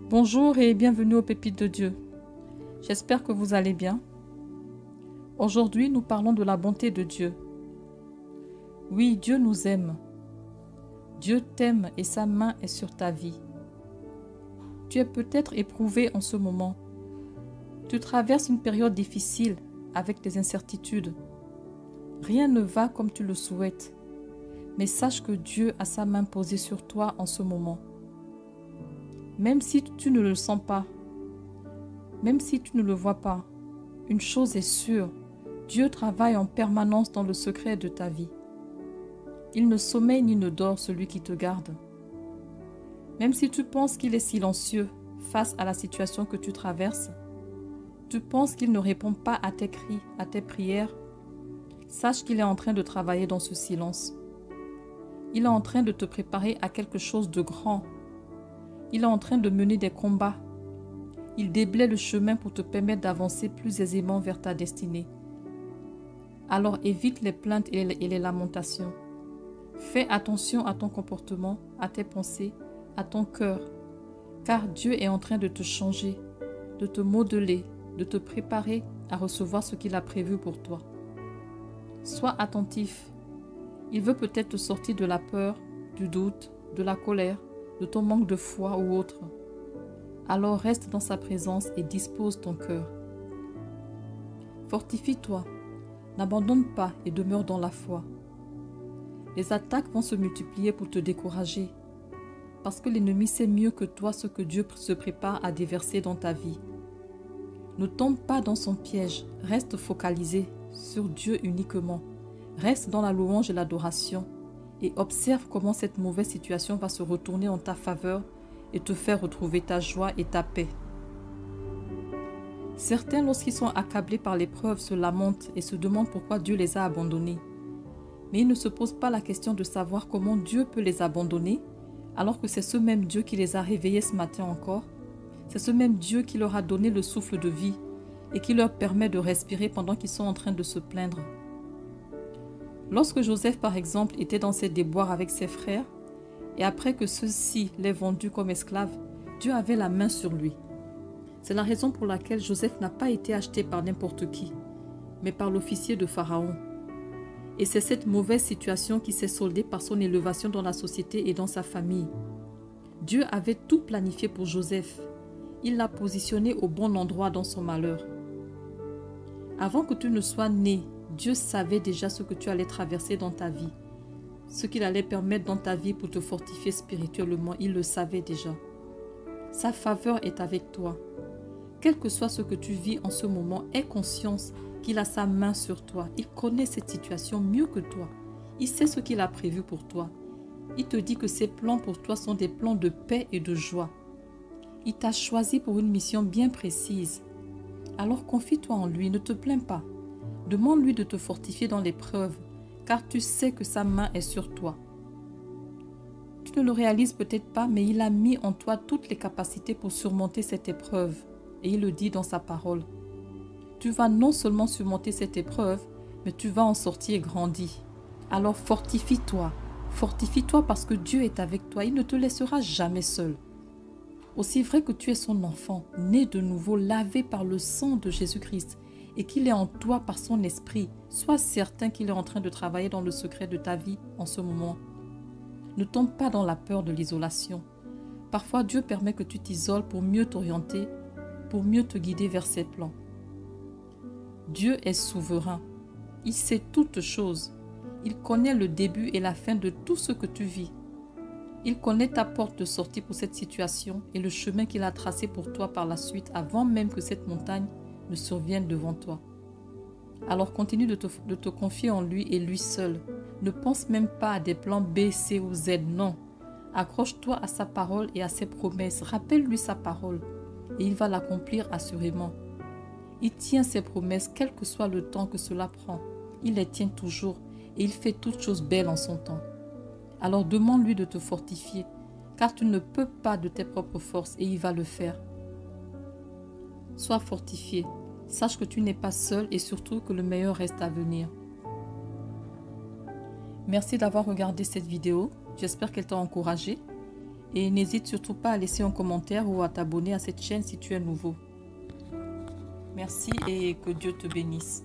Bonjour et bienvenue aux Pépites de Dieu. J'espère que vous allez bien. Aujourd'hui, nous parlons de la bonté de Dieu. Oui, Dieu nous aime. Dieu t'aime et sa main est sur ta vie. Tu es peut-être éprouvé en ce moment. Tu traverses une période difficile avec des incertitudes. Rien ne va comme tu le souhaites. Mais sache que Dieu a sa main posée sur toi en ce moment. Même si tu ne le sens pas, même si tu ne le vois pas, une chose est sûre, Dieu travaille en permanence dans le secret de ta vie. Il ne sommeille ni ne dort celui qui te garde. Même si tu penses qu'il est silencieux face à la situation que tu traverses, tu penses qu'il ne répond pas à tes cris, à tes prières, sache qu'il est en train de travailler dans ce silence. Il est en train de te préparer à quelque chose de grand. Il est en train de mener des combats. Il déblaye le chemin pour te permettre d'avancer plus aisément vers ta destinée. Alors évite les plaintes et les lamentations. Fais attention à ton comportement, à tes pensées, à ton cœur, car Dieu est en train de te changer, de te modeler, de te préparer à recevoir ce qu'il a prévu pour toi. Sois attentif. Il veut peut-être te sortir de la peur, du doute, de la colère, de ton manque de foi ou autre. Alors reste dans sa présence et dispose ton cœur. Fortifie-toi, n'abandonne pas et demeure dans la foi. Les attaques vont se multiplier pour te décourager, parce que l'ennemi sait mieux que toi ce que Dieu se prépare à déverser dans ta vie. Ne tombe pas dans son piège, reste focalisé sur Dieu uniquement. Reste dans la louange et l'adoration et observe comment cette mauvaise situation va se retourner en ta faveur et te faire retrouver ta joie et ta paix. Certains, lorsqu'ils sont accablés par l'épreuve, se lamentent et se demandent pourquoi Dieu les a abandonnés. Mais ils ne se posent pas la question de savoir comment Dieu peut les abandonner, alors que c'est ce même Dieu qui les a réveillés ce matin encore. C'est ce même Dieu qui leur a donné le souffle de vie et qui leur permet de respirer pendant qu'ils sont en train de se plaindre. Lorsque Joseph, par exemple, était dans ses déboires avec ses frères, et après que ceux-ci l'aient vendu comme esclave, Dieu avait la main sur lui. C'est la raison pour laquelle Joseph n'a pas été acheté par n'importe qui, mais par l'officier de Pharaon. Et c'est cette mauvaise situation qui s'est soldée par son élévation dans la société et dans sa famille. Dieu avait tout planifié pour Joseph. Il l'a positionné au bon endroit dans son malheur. Avant que tu ne sois né, Dieu savait déjà ce que tu allais traverser dans ta vie. Ce qu'il allait permettre dans ta vie pour te fortifier spirituellement, il le savait déjà. Sa faveur est avec toi. Quel que soit ce que tu vis en ce moment, aie conscience qu'il a sa main sur toi. Il connaît cette situation mieux que toi. Il sait ce qu'il a prévu pour toi. Il te dit que ses plans pour toi sont des plans de paix et de joie. Il t'a choisi pour une mission bien précise. Alors confie-toi en lui, ne te plains pas. Demande-lui de te fortifier dans l'épreuve, car tu sais que sa main est sur toi. Tu ne le réalises peut-être pas, mais il a mis en toi toutes les capacités pour surmonter cette épreuve. Et il le dit dans sa parole. Tu vas non seulement surmonter cette épreuve, mais tu vas en sortir grandi. Alors fortifie-toi. Fortifie-toi parce que Dieu est avec toi. Il ne te laissera jamais seul. Aussi vrai que tu es son enfant, né de nouveau, lavé par le sang de Jésus-Christ, et qu'il est en toi par son esprit, sois certain qu'il est en train de travailler dans le secret de ta vie en ce moment. Ne tombe pas dans la peur de l'isolation. Parfois, Dieu permet que tu t'isoles pour mieux t'orienter, pour mieux te guider vers ses plans. Dieu est souverain. Il sait toutes choses. Il connaît le début et la fin de tout ce que tu vis. Il connaît ta porte de sortie pour cette situation et le chemin qu'il a tracé pour toi par la suite avant même que cette montagne ne survienne devant toi. Alors continue de te confier en lui et lui seul. Ne pense même pas à des plans B, C ou Z, non. Accroche-toi à sa parole et à ses promesses. Rappelle-lui sa parole et il va l'accomplir assurément. Il tient ses promesses quel que soit le temps que cela prend. Il les tient toujours et il fait toutes choses belles en son temps. Alors demande-lui de te fortifier, car tu ne peux pas de tes propres forces et il va le faire. Sois fortifié, sache que tu n'es pas seul et surtout que le meilleur reste à venir. Merci d'avoir regardé cette vidéo, j'espère qu'elle t'a encouragé. Et n'hésite surtout pas à laisser un commentaire ou à t'abonner à cette chaîne si tu es nouveau. Merci et que Dieu te bénisse.